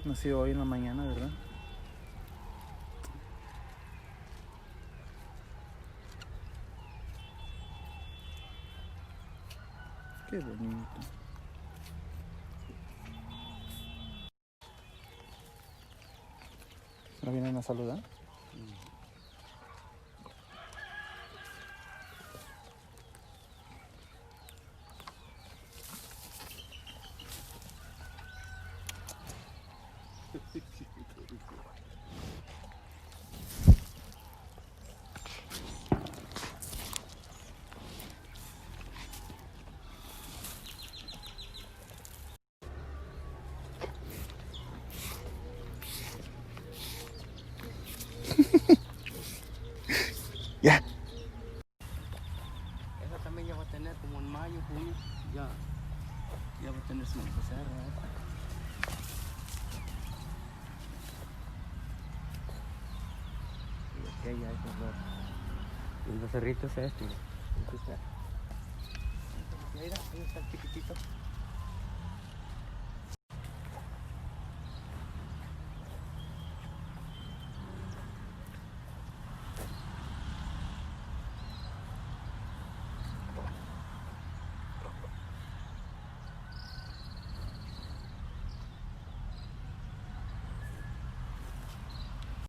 Nació hoy en la mañana, ¿verdad? Qué bonito. ¿No vienen a saludar? Ya. Esa también ya va a tener como en mayo, junio, ya va a tener su becerra. Y aquí hay esos dos. Y el becerrito es este. Mira, ahí está el chiquitito.